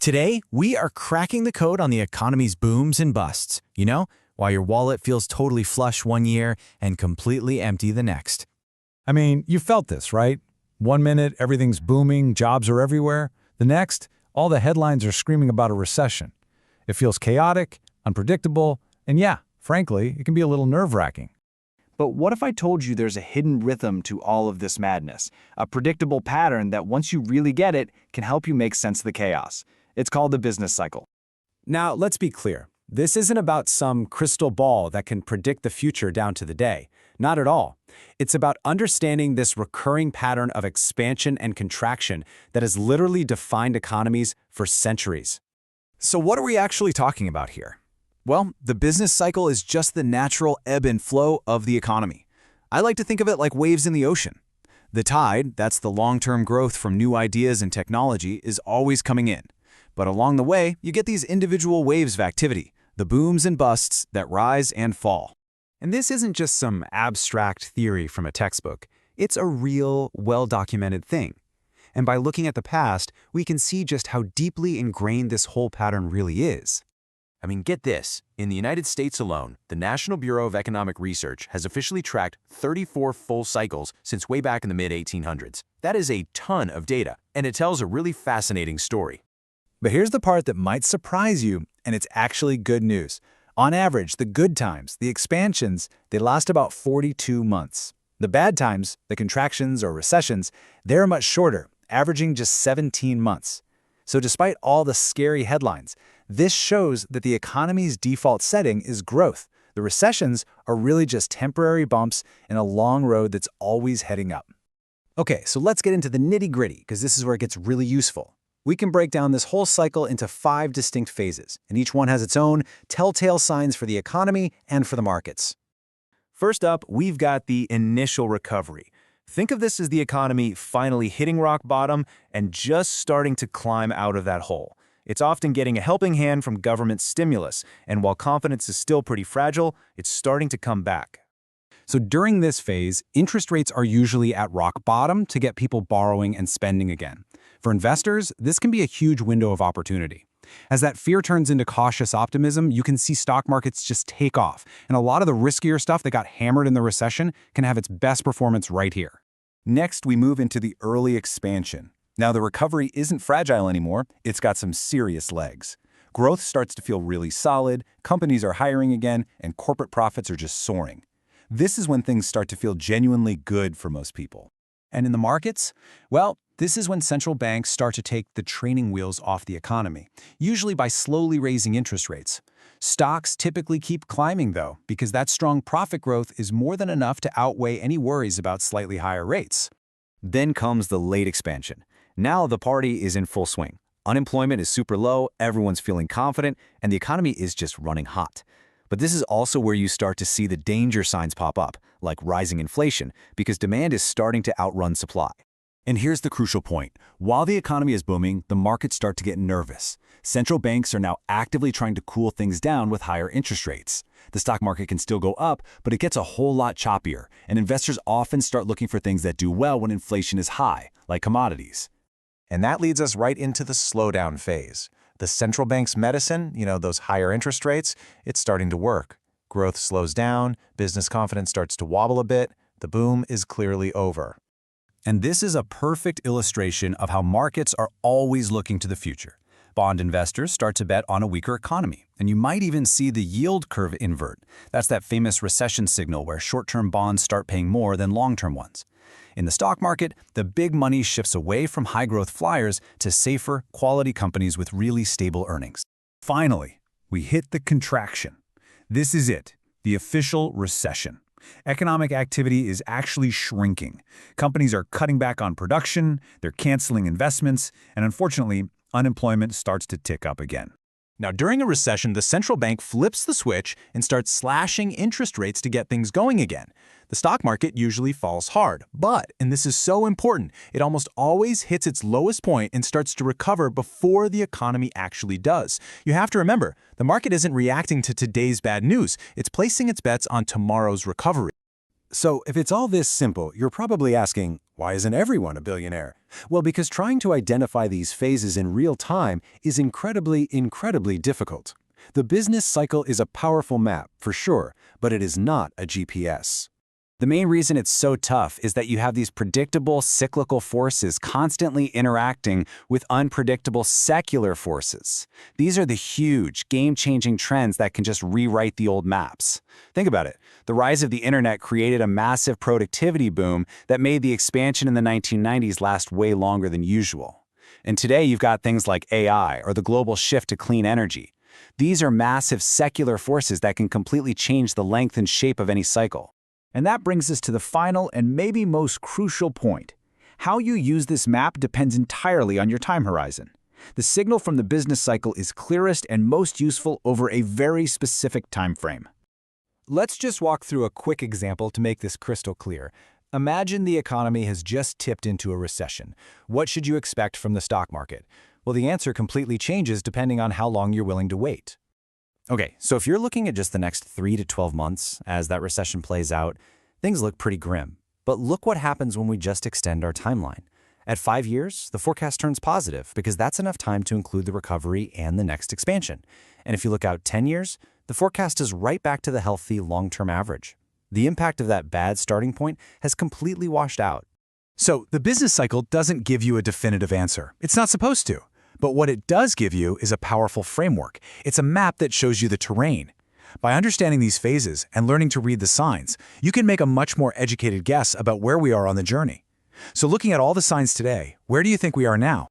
Today, we are cracking the code on the economy's booms and busts. While your wallet feels totally flush one year and completely empty the next. I mean, you felt this, right? One minute, everything's booming, jobs are everywhere. The next, all the headlines are screaming about a recession. It feels chaotic, unpredictable, and yeah, frankly, it can be a little nerve-wracking. But what if I told you there's a hidden rhythm to all of this madness? A predictable pattern that once you really get it, can help you make sense of the chaos. It's called the business cycle. Now, let's be clear. This isn't about some crystal ball that can predict the future down to the day. Not at all. It's about understanding this recurring pattern of expansion and contraction that has literally defined economies for centuries. So what are we actually talking about here? Well, the business cycle is just the natural ebb and flow of the economy. I like to think of it like waves in the ocean. The tide, that's the long-term growth from new ideas and technology, is always coming in. But along the way, you get these individual waves of activity, the booms and busts that rise and fall. And this isn't just some abstract theory from a textbook. It's a real, well-documented thing. And by looking at the past, we can see just how deeply ingrained this whole pattern really is. I mean, get this. In the United States alone, the National Bureau of Economic Research has officially tracked 34 full cycles since way back in the mid-1800s. That is a ton of data, and it tells a really fascinating story. But here's the part that might surprise you, and it's actually good news. On average, the good times, the expansions, they last about 42 months. The bad times, the contractions or recessions, they're much shorter, averaging just 17 months. So despite all the scary headlines, this shows that the economy's default setting is growth. The recessions are really just temporary bumps in a long road that's always heading up. Okay, so let's get into the nitty-gritty, because this is where it gets really useful. We can break down this whole cycle into 5 distinct phases, and each one has its own telltale signs for the economy and for the markets. First up, we've got the initial recovery. Think of this as the economy finally hitting rock bottom and just starting to climb out of that hole. It's often getting a helping hand from government stimulus, and while confidence is still pretty fragile, it's starting to come back. So during this phase, interest rates are usually at rock bottom to get people borrowing and spending again. For investors, this can be a huge window of opportunity. As that fear turns into cautious optimism, you can see stock markets just take off, and a lot of the riskier stuff that got hammered in the recession can have its best performance right here. Next, we move into the early expansion. Now, the recovery isn't fragile anymore, it's got some serious legs. Growth starts to feel really solid, companies are hiring again, and corporate profits are just soaring. This is when things start to feel genuinely good for most people. And in the markets? Well, this is when central banks start to take the training wheels off the economy, usually by slowly raising interest rates. Stocks typically keep climbing, though, because that strong profit growth is more than enough to outweigh any worries about slightly higher rates. Then comes the late expansion. Now the party is in full swing. Unemployment is super low, everyone's feeling confident, and the economy is just running hot. But this is also where you start to see the danger signs pop up, like rising inflation, because demand is starting to outrun supply. And here's the crucial point. While the economy is booming, the markets start to get nervous. Central banks are now actively trying to cool things down with higher interest rates. The stock market can still go up, but it gets a whole lot choppier, and investors often start looking for things that do well when inflation is high, like commodities. And that leads us right into the slowdown phase. The central bank's medicine, those higher interest rates, it's starting to work. Growth slows down, business confidence starts to wobble a bit, the boom is clearly over. And this is a perfect illustration of how markets are always looking to the future. Bond investors start to bet on a weaker economy, and you might even see the yield curve invert. That's that famous recession signal where short-term bonds start paying more than long-term ones. In the stock market, the big money shifts away from high-growth flyers to safer, quality companies with really stable earnings. Finally, we hit the contraction. This is it, the official recession. Economic activity is actually shrinking. Companies are cutting back on production, they're canceling investments, and unfortunately, unemployment starts to tick up again. Now, during a recession, the central bank flips the switch and starts slashing interest rates to get things going again. The stock market usually falls hard, but, and this is so important, it almost always hits its lowest point and starts to recover before the economy actually does. You have to remember, the market isn't reacting to today's bad news, it's placing its bets on tomorrow's recovery. So if it's all this simple, you're probably asking, why isn't everyone a billionaire? Well, because trying to identify these phases in real time is incredibly difficult. The business cycle is a powerful map, for sure, but it is not a GPS. The main reason it's so tough is that you have these predictable cyclical forces constantly interacting with unpredictable secular forces. These are the huge, game-changing trends that can just rewrite the old maps. Think about it. The rise of the internet created a massive productivity boom that made the expansion in the 1990s last way longer than usual. And today you've got things like AI or the global shift to clean energy. These are massive secular forces that can completely change the length and shape of any cycle. And that brings us to the final and maybe most crucial point. How you use this map depends entirely on your time horizon. The signal from the business cycle is clearest and most useful over a very specific time frame. Let's just walk through a quick example to make this crystal clear. Imagine the economy has just tipped into a recession. What should you expect from the stock market? Well, the answer completely changes depending on how long you're willing to wait. Okay, so if you're looking at just the next 3 to 12 months as that recession plays out, things look pretty grim. But look what happens when we just extend our timeline. At 5 years, the forecast turns positive because that's enough time to include the recovery and the next expansion. And if you look out 10 years, the forecast is right back to the healthy long-term average. The impact of that bad starting point has completely washed out. So the business cycle doesn't give you a definitive answer. It's not supposed to. But what it does give you is a powerful framework. It's a map that shows you the terrain. By understanding these phases and learning to read the signs, you can make a much more educated guess about where we are on the journey. So looking at all the signs today, where do you think we are now?